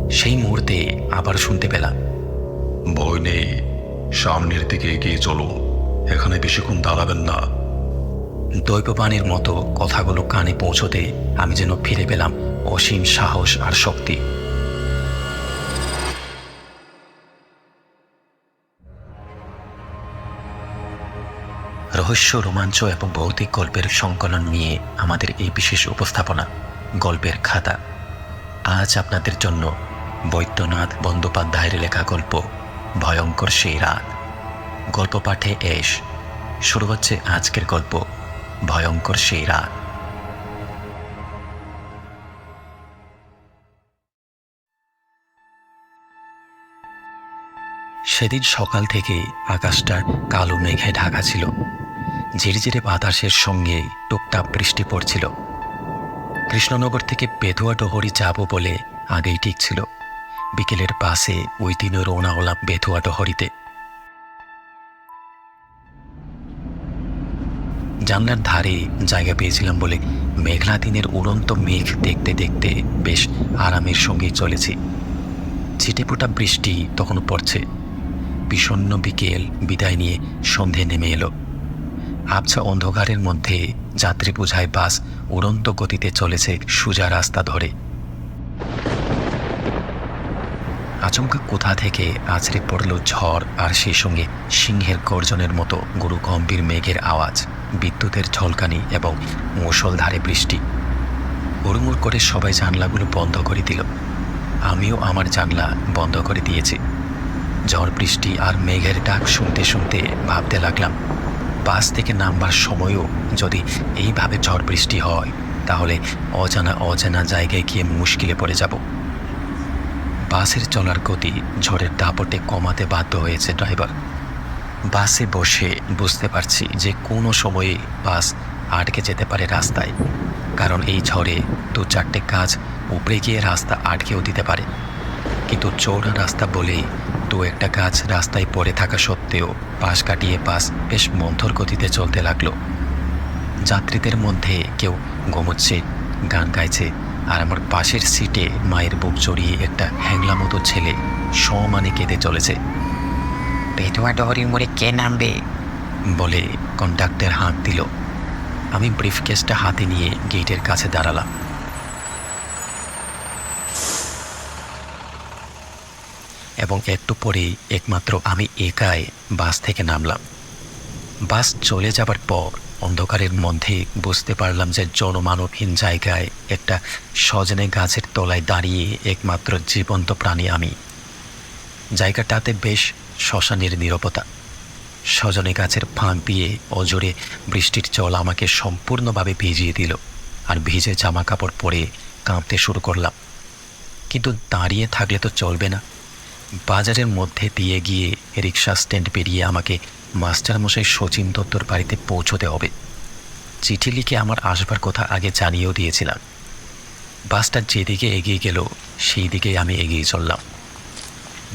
সেই মুহূর্তে আবার শুনতে পেলাম, ভয় নেই, সামনের দিকে এগিয়ে চলুন, এখানে বেশিক্ষণ দাঁড়াবেন না। দৈববাণীর মতো কথাগুলো কানে পৌঁছতে আমি যেন ফিরে পেলাম অসীম সাহস আর শক্তি। রহস্য, রোমাঞ্চ এবং ভৌতিক গল্পের সংকলন নিয়ে আমাদের এই বিশেষ উপস্থাপনা গল্পের খাতা। আজ আপনাদের জন্য বৈদ্যনাথ বন্দ্যোপাধ্যায়ের লেখা গল্প ভয়ঙ্কর সেই রাত। গল্প পাঠে এস। শুরু হচ্ছে আজকের গল্প ভয়ঙ্কর সেই রাত। সেদিন সকাল থেকে আকাশটা কালো মেঘে ঢাকা ছিল। ঝিরিঝিরি বাতাসের সঙ্গে টুকটাক বৃষ্টি পড়ছিল। কৃষ্ণনগর থেকে পেটুয়া ডহরি যাব বলে আগেই ঠিক ছিল। বিকেলের বাসে ওই দিনও রওনা হলাম বেথুয়া ডহরিতে। জানলার ধারে জায়গা পেয়েছিলাম বলে মেঘলা দিনের উড়ন্ত মেঘ দেখতে দেখতে বেশ আরামের সঙ্গেই চলেছি। ছিটেফোঁটা বৃষ্টি তখনও পড়ছে। বিষণ্ণ বিকেল বিদায় নিয়ে সন্ধে নেমে এলো। আবছা অন্ধকারের মধ্যে যাত্রী বোঝাই বাস উড়ন্ত গতিতে চলেছে সোজা রাস্তা ধরে। আচমকা কোথা থেকে আছড়ে পড়ল ঝড়, আর সেই সঙ্গে সিংহের গর্জনের মতো গুরু গম্ভীর মেঘের আওয়াজ, বিদ্যুতের ঝলকানি এবং মুষলধারে বৃষ্টি। হুড়মুড় করে সবাই জানলাগুলো বন্ধ করে দিল। আমিও আমার জানলা বন্ধ করে দিয়েছি। ঝড় বৃষ্টি আর মেঘের ডাক শুনতে শুনতে ভাবতে লাগলাম, বাস থেকে নামবার সময়ও যদি এইভাবে ঝড় বৃষ্টি হয় তাহলে অজানা অজানা জায়গায় গিয়ে মুশকিলে পড়ে যাব। বাসের চলার গতি ঝড়ের দাপটে কমাতে বাধ্য হয়েছে ড্রাইভার। বাসে বসে বুঝতে পারছি যে কোনো সময়ে বাস আটকে যেতে পারে রাস্তায়, কারণ এই ঝড়ে 2-4টে গাছ উপড়ে গিয়ে রাস্তা আটকেও দিতে পারে। কিন্তু চৌড়া রাস্তা বলেই 2-একটা গাছ রাস্তায় পড়ে থাকা সত্ত্বেও পাশ কাটিয়ে বাস বেশ মন্থর গতিতে চলতে লাগলো। যাত্রীদের মধ্যে কেউ ঘুমোচ্ছে, গান গাইছে, আর আমার পাশের সিটে মায়ের বুক জড়িয়ে একটা হ্যাংলা মতো ছেলে সমানে কেঁদে চলেছে। পেটুয়া ডহরির মোড়ে কে নামবে বলে কন্ডাক্টর হাঁক দিল। আমি ব্রিফকেসটা হাতে নিয়ে গেটের কাছে দাঁড়ালাম। এবং একটু পরেই একমাত্র আমি একাই বাস থেকে নামলাম। বাস চলে যাবার পর অন্ধকারের মধ্যে বুঝতে পারলাম যে জনমানবহীন জায়গায় একটা সজনে গাছের তলায় দাঁড়িয়ে একমাত্র জীবন্ত প্রাণী আমি। জায়গাটাতে বেশ শ্মশানের নীরবতা। সজনে গাছের ফাঁক দিয়ে অজোরে বৃষ্টির জল আমাকে সম্পূর্ণভাবে ভিজিয়ে দিল, আর ভিজে জামা কাপড় পরে কাঁপতে শুরু করলাম। কিন্তু দাঁড়িয়ে থাকলে তো চলবে না। বাজারের মধ্যে দিয়ে গিয়ে রিক্সা স্ট্যান্ড পেরিয়ে আমাকে মাস্টারমশাই শচীন দত্তর বাড়িতে পৌঁছতে হবে। চিঠি লিখে আমার আসবার কথা আগে জানিয়েও দিয়েছিলাম। বাসটা যেদিকে এগিয়ে গেল সেই দিকেই আমি এগিয়ে চললাম।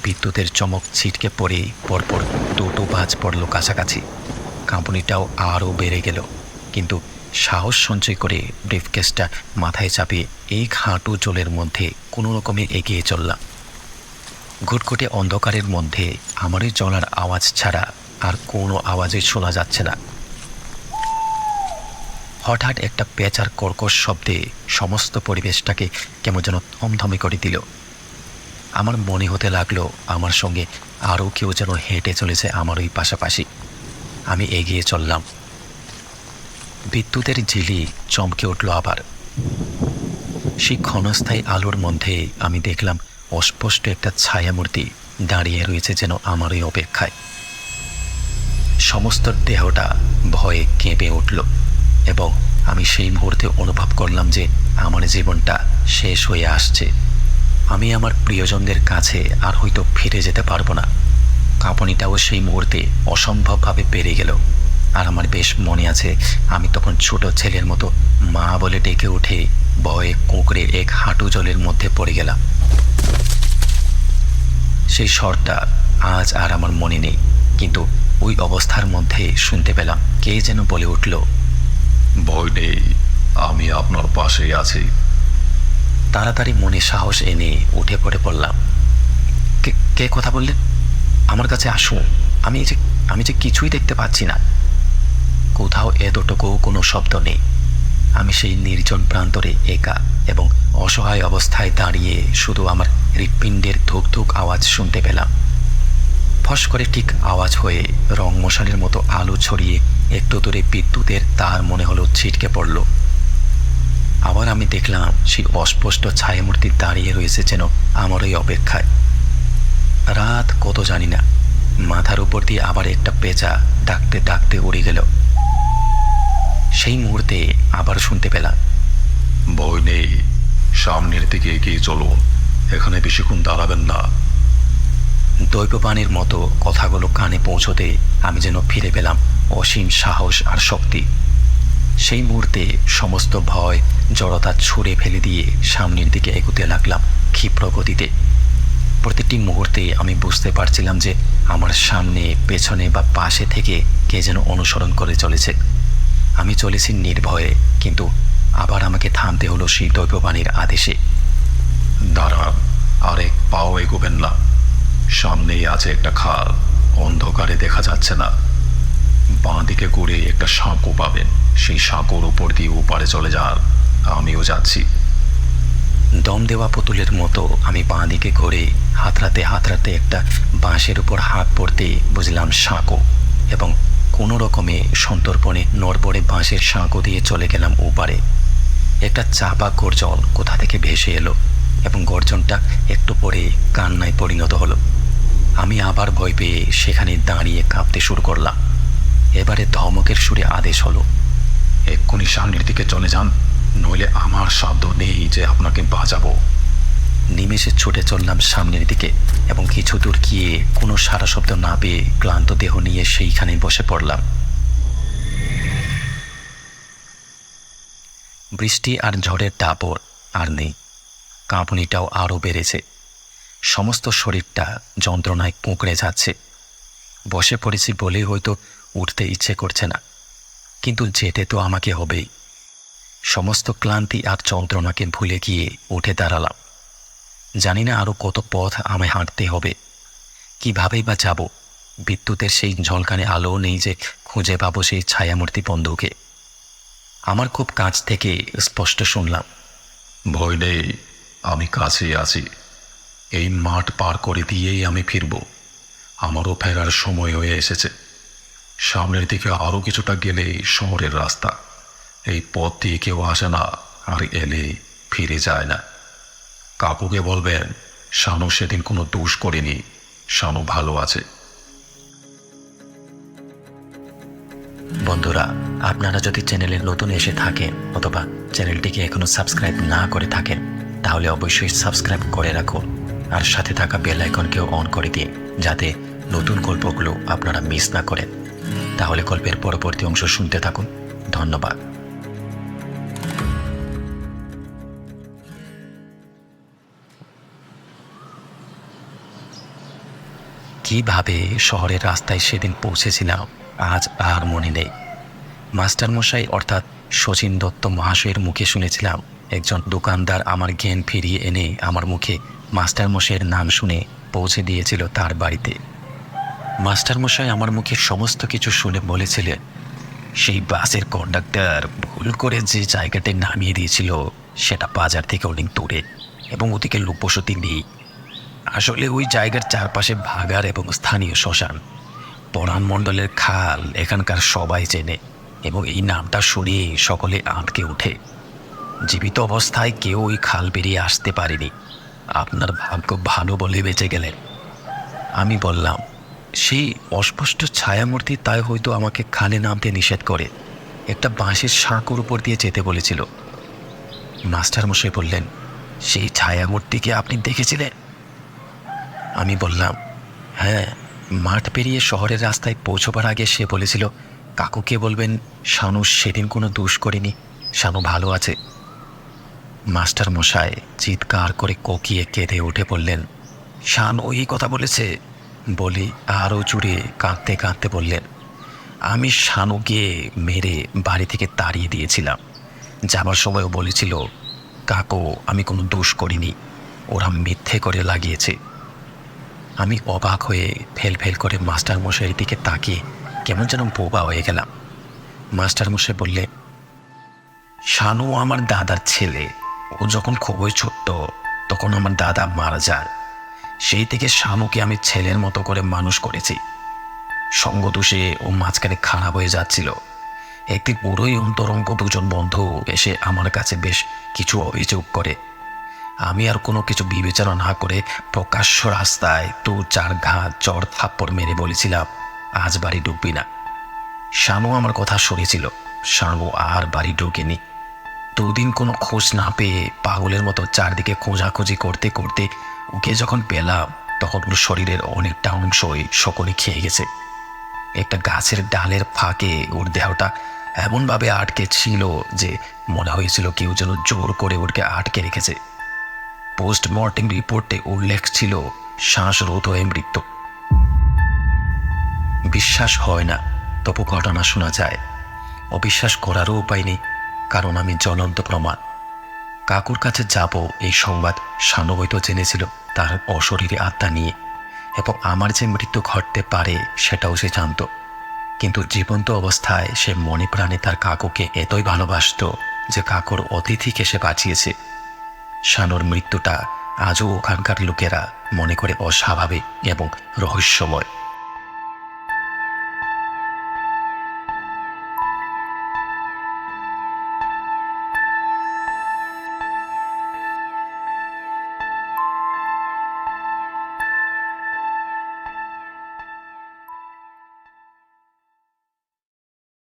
বিদ্যুতের চমক ছিটকে পড়ে পরপর 2টো বাজ পড়ল কাছাকাছি। কাঁপুনিটাও আরও বেড়ে গেল, কিন্তু সাহস সঞ্চয় করে ব্রিফকেসটা মাথায় চাপিয়ে এই হাঁটু জলের মধ্যে কোনো রকমে এগিয়ে চললাম। ঘুটঘুটে অন্ধকারের মধ্যে আমারই চলার আওয়াজ ছাড়া আর কোনো আওয়াজই শোনা যাচ্ছে না। হঠাৎ একটা পেঁচার কর্কশ শব্দে সমস্ত পরিবেশটাকে কেমন যেন থমথমে করে দিল। আমার মনে হতে লাগলো আমার সঙ্গে আরও কেউ যেন হেঁটে চলেছে আমারই পাশাপাশি। আমি এগিয়ে চললাম। বিদ্যুতের ঝিলি চমকে উঠল আবার। সেই ক্ষণস্থায়ী আলোর মধ্যে আমি দেখলাম অস্পষ্ট একটা ছায়ামূর্তি দাঁড়িয়ে রয়েছে যেন আমারই অপেক্ষায়। সমস্ত দেহটা ভয়ে কেঁপে উঠল এবং আমি সেই মুহূর্তে অনুভব করলাম যে আমার জীবনটা শেষ হয়ে আসছে। আমি আমার প্রিয়জনদের কাছে আর হয়তো ফিরে যেতে পারবো না। কাঁপুনিটাও সেই মুহূর্তে অসম্ভবভাবে বেড়ে গেল। আর আমার বেশ মনে আছে, আমি তখন ছোট ছেলের মতো মা বলে ডেকে উঠে ভয়ে কুঁকড়ে এক হাঁটু জলের মধ্যে পড়ে গেলাম। সেই স্বরটা আজ আর আমার মনে নেই, কিন্তু ওই অবস্থার মধ্যে শুনতে পেলাম কে যেন বলে উঠল, ভয় নেই, আমি আপনার পাশেই আছি। তাড়াতাড়ি মনে সাহস এনে উঠে পড়ে পড়লাম। কে কে কথা বললেন? আমার কাছে আসুন। আমি যে কিছুই দেখতে পাচ্ছি না। কোথাও এতটুকু কোনো শব্দ নেই। আমি সেই নির্জন প্রান্তরে একা এবং অসহায় অবস্থায় দাঁড়িয়ে শুধু আমার হৃৎপিণ্ডের ধুক ধুক আওয়াজ শুনতে পেলাম। ফস করে ঠিক আওয়াজ হয়ে রং মশালের মতো আলো ছড়িয়ে একটু দূরে বিদ্যুতের তার মনে হলো ছিটকে পড়ল। আবার আমি দেখলাম সেই অস্পষ্ট ছায়ামূর্তি দাঁড়িয়ে রয়েছে যেন আমারই অপেক্ষায়। রাত কত জানি না, মাথার উপর দিয়ে আবার একটা পেঁচা ডাকতে ডাকতে উড়ে গেল। সেই মুহূর্তে আবার শুনতে পেলাম, ভয় নেই, সামনের দিকে এগিয়ে চলুন, এখানে বেশিক্ষণ দাঁড়াবেন না। দৈববাণীর মতো কথাগুলো কানে পৌঁছতে আমি যেন ফিরে পেলাম অসীম সাহস আর শক্তি। সেই মুহূর্তে সমস্ত ভয় জড়তা ছুঁড়ে ফেলে দিয়ে সামনের দিকে এগোতে লাগলাম ক্ষিপ্র গতিতে। প্রতিটি মুহূর্তে আমি বুঝতে পারছিলাম যে আমার সামনে, পেছনে বা পাশে থেকে কে যেন অনুসরণ করে চলেছে। আমি চলেছি নির্ভয়ে, কিন্তু আবার আমাকে থামতে হলো সেই দৈববাণীর আদেশে। দাঁড়ান, আরেক পাও এগোবেন না। সামনেই আছে একটা খাল, অন্ধকারে দেখা যাচ্ছে না। বাঁ দিকে ঘুরে একটা সাঁকো পাবেন, সেই সাঁকোর উপর দিয়ে ওপারে চলে যান। আমিও যাচ্ছি। দম দেওয়া পুতুলের মতো আমি বাঁ দিকে ঘুরে হাতড়াতে হাতড়াতে একটা বাঁশের উপর হাত পড়তে বুঝলাম সাঁকো, এবং কোনো রকমে সন্তর্পণে নড়বড়ে বাঁশের সাঁকো দিয়ে চলে গেলাম ওপারে। একটা চাপা গর্জন কোথা থেকে ভেসে এলো এবং গর্জনটা একটু পরে কান্নায় পরিণত হলো। আমি আবার ভয় পেয়ে সেখানে দাঁড়িয়ে কাঁপতে শুরু করলাম। এবারে ধমকের সুরে আদেশ হলো, এক্ষুনি সামনের দিকে চলে যান, নইলে আমার সাধ্য নেই যে আপনাকে বাঁচাবো। নিমেষে ছুটে চললাম সামনের দিকে এবং কিছু দূর গিয়ে কোনো সারা শব্দ না পেয়ে ক্লান্ত দেহ নিয়ে সেইখানে বসে পড়লাম। বৃষ্টি আর ঝড়ের দাপট আর নেই, কাঁপুনিটাও আরও বেড়েছে। সমস্ত শরীরটা যন্ত্রণায় কুঁকড়ে যাচ্ছে। বসে পড়েছি বলেই হয়তো উঠতে ইচ্ছে করছে না, কিন্তু যেতে তো আমাকে হবেই। সমস্ত ক্লান্তি আর যন্ত্রণাকে ভুলে গিয়ে উঠে দাঁড়ালাম। জানি না আরও কত পথ আমায় হাঁটতে হবে, কীভাবেই বা যাব। বিদ্যুতের সেই ঝলকানে আলো নেই যে খুঁজে পাবো সেই ছায়ামূর্তি বন্ধুকে। আমার খুব কাছ থেকে স্পষ্ট শুনলাম, ভয় নেই, আমি কাছেই আছি। এই মাঠ পার করে দিয়েই আমি ফিরব। আমারও ফেরার সময় হয়ে এসেছে। সামনের দিকে আরও কিছুটা গেলে শহরের রাস্তা। এই পথ দিয়ে কেউ আসে না, আর এলে ফিরে যায় না। কাকুকে বলবেন শানু সেদিন কোনো দোষ করেনি, শানু ভালো আছে। বন্ধুরা, আপনারা যদি চ্যানেলে নতুন এসে থাকেন অথবা চ্যানেলটিকে এখনও সাবস্ক্রাইব না করে থাকেন, তাহলে অবশ্যই সাবস্ক্রাইব করে রাখুন আর সাথে থাকা বেল আইকনকেও অন করে দিন, যাতে নতুন গল্পগুলো আপনারা মিস না করেন। তাহলে গল্পের পরবর্তী অংশ শুনতে থাকুন। ধন্যবাদ। কিভাবে শহরের রাস্তায় সেদিন পৌঁছেছিলাম আজ আর মনে নেই। মাস্টারমশাই অর্থাৎ শচীন দত্ত মহাশয়ের মুখে শুনেছিলাম একজন দোকানদার আমার জ্ঞান ফিরিয়ে এনে আমার মুখে মাস্টারমশাইয়ের নাম শুনে পৌঁছে দিয়েছিল তার বাড়িতে। মাস্টারমশাই আমার মুখে সমস্ত কিছু শুনে বলেছিলেন, সেই বাসের কন্ডাক্টর ভুল করে যে জায়গাটায় নামিয়ে দিয়েছিল সেটা বাজার থেকে অনেক দূরে এবং ওদিকে লোকবসতি নেই। আসলে ওই জায়গার চারপাশে ভাগাড় এবং স্থানীয় শ্মশান। পরাণ মণ্ডলের খাল এখানকার সবাই চেনে এবং এই নামটা শুনিয়ে সকলে আঁতকে ওঠে। জীবিত অবস্থায় কেউ ওই খাল পেরিয়ে আসতে পারেনি। আপনার ভাগ্য ভালো বলে বেঁচে গেলেন। আমি বললাম, সেই অস্পষ্ট ছায়ামূর্তি তাই হয়তো আমাকে খালে নামতে নিষেধ করে একটা বাঁশের সাঁকোর উপর দিয়ে যেতে বলেছিল। মাস্টারমশাই বললেন, সেই ছায়ামূর্তিকে আপনি দেখেছিলেন? আমি বললাম, হ্যাঁ, মাঠ পেরিয়ে শহরের রাস্তায় পৌঁছবার আগে সে বলেছিল, কাকুকে বলবেন শানু সেদিন কোনো দোষ করেনি, শানু ভালো আছে। মাস্টারমশাই চিৎকার করে কোকিয়ে কেঁদে উঠে বললেন, শানু এই কথা বলেছে? বলি আরও জুড়ে কাঁদতে কাঁদতে বললেন, আমি শানুকে মেরে বাড়ি থেকে তাড়িয়ে দিয়েছিলাম। যাবার সময়ও বলেছিল, কাকু আমি কোনো দোষ করিনি, ওরা মিথ্যে করে লাগিয়েছে। আমি অবাক হয়ে ফেল ফেল করে মাস্টারমশাইয়ের দিকে তাকিয়ে কেমন যেন বোবা হয়ে গেলাম। মাস্টারমশাই বললে, শানু আমার দাদার ছেলে। ও যখন খুবই ছোট্ট তখন আমার দাদা মারা যান। সেই থেকে শানুকে আমি ছেলের মতো করে মানুষ করেছি। সঙ্গদোষে ও মাঝখানে খারাপ হয়ে যাচ্ছিল। একটি পুরোই অন্তরঙ্গ দুজন বন্ধু এসে আমার কাছে বেশ কিছু অভিযোগ করে। আমি আর কোনো কিছু বিবেচনা না করে প্রকাশ্য রাস্তায় 2-4 ঘাত চড় থাপ্পড় মেরে বলেছিলাম, আজ বাড়ি ঢুকবি না। শানু আমার কথা শুনেছিল। শানু আর বাড়ি ঢোকেনি। 2 দিন কোনো খোঁজ না পেয়ে পাগলের মতো চারদিকে খোঁজাখুঁজি করতে করতে ওকে যখন পেলাম তখন ওর শরীরের অনেকটা অংশই সকলে খেয়ে গেছে। একটা গাছের ডালের ফাঁকে ওর দেহটা এমনভাবে আটকে ছিল যে মনে হয়েছিল কেউ যেন জোর করে ওকে আটকে রেখেছে। পোস্টমর্টেম রিপোর্টে উল্লেখ ছিল শ্বাসরোধ হয়ে মৃত্যু। বিশ্বাস হয় না, তবু ঘটনা শোনা যায়। অবিশ্বাস করারও উপায় নেই, কারণ আমি জ্বলন্ত প্রমাণ। কাকুর কাছে যাব এই সংবাদ শানু হয়তো জেনেছিল তার অশরীরী আত্মা নিয়ে, এবং আমার যে মৃত্যু ঘটতে পারে সেটাও সে জানত। কিন্তু জীবন্ত অবস্থায় সে মনে প্রাণে তার কাকুকে এতই ভালোবাসত যে কাকুর অতিথিকে সে বাঁচিয়েছে। শানুর মৃত্যুটা আজও ওখানকার লোকেরা মনে করে অস্বাভাবিক এবং রহস্যময়।